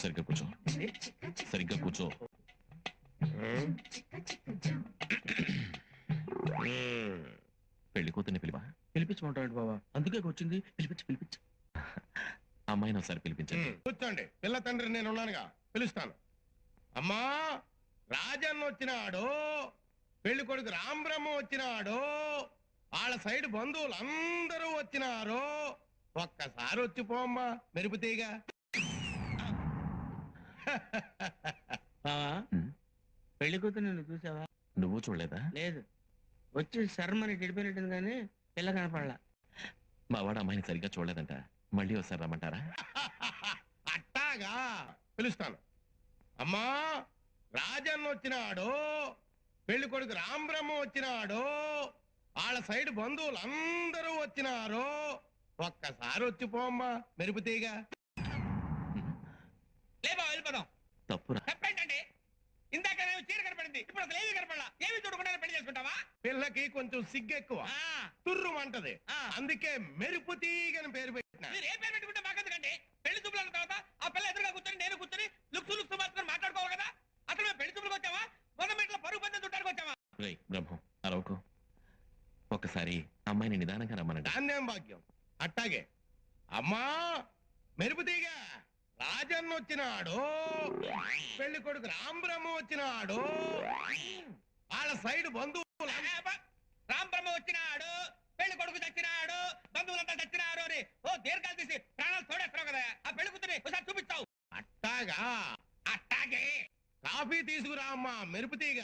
సరిగ్గా కూర్చో, సరిగ్గా కూర్చో. పెళ్లి కూతుర్ని పిలివా? పిలిపించమంటాడు బాబా, అందుకే వచ్చింది. పిలిపించు. అమ్మాయిని ఒకసారి పిలిపించండి. కూర్చోండి, పిల్ల తండ్రి నేను ఉన్నానుగా, పిలుస్తాను. అమ్మా, రాజన్న వచ్చినాడు, పెళ్లి కొడుకు రాంబ్రహ్మ వచ్చినాడు, వాళ్ళ సైడ్ బంధువులు అందరూ వచ్చినారు. ఒక్కసారి వచ్చి పోమ్మా మెరుపుతీగా. బావా, పెళ్లి కూతురు నిన్ను చూసావా? నువ్వు చూడలేదా? లేదు, వచ్చి శర్మని గడిపోయినట్టుంది కానీ పిల్ల కనపడలా. మా వాడు అమ్మాయిని సరిగ్గా చూడలేదంట. మళ్ళీ ఒకసారి రమ్మంటారా? అట్టాగా, పిలుస్తాను. అమ్మా, రాజన్న వచ్చినాడు, పెళ్లి కొడుకు రాంబ్రహ్మ వచ్చినాడు, వాళ్ళ సైడ్ బంధువులు అందరూ వచ్చినారు. ఒక్కసారి వచ్చి పోమ్మా మెరుపుతీగా. లేబా వెళ్ళిపోదాం. తప్పురా. తప్పేంటండి? ఇందాక చీర కనపడింది, ఇప్పుడు అసలు ఏమీ కనపడలా. ఏమి చూడకుండా పెళ్లి చేసుకుంటావా? పిల్లకి కొంచెం సిగ్గెక్కువ, తుర్రుమంటది. అందుకే మెరుపుతీగని పేరు పెట్టిన. మీరు ఏ పేరు పెట్టుకుంటే మాకెందుకండి? పెళ్లి చూపుల తర్వాత ఆ పిల్ల ఎదురుగా కూర్చొని నేను కూర్చొని లుక్స్ మాత్రం మాట్లాడుకోవాలి కదా. అసలు మేము పెళ్లి చూపులకు వచ్చావా, మొదటి పరుగు పందెం చుట్టానికి వచ్చావా? రేయ్ బ్రహ్మం, అరవకు. ఒక్కసారి అమ్మాయిని నిదానంగా రమ్మనండి. ధాన్యం భాగ్యం. అట్టాగే. అమ్మా, మెరుపుతీగ, రాజన్న వచ్చినాడు, పెళ్లి కొడుకు రాంబ్రహ్మ వచ్చినాడు, వాళ్ళ సైడ్ బంధువులు రాంబ్రహ్మ వచ్చినాడు, పెళ్లి కొడుకు చచ్చినాడు, బంధువులంతా చచ్చినారు అని ఓ దీర్ఘాలు తీసి ప్రాణాలు తోడేస్తావు కదా. ఆ పెళ్లి కూతురి ఒకసారి చూపిస్తావు. అట్టాగా. అట్టాగే. కాఫీ తీసుకురా అమ్మా మెరుపుతీగ.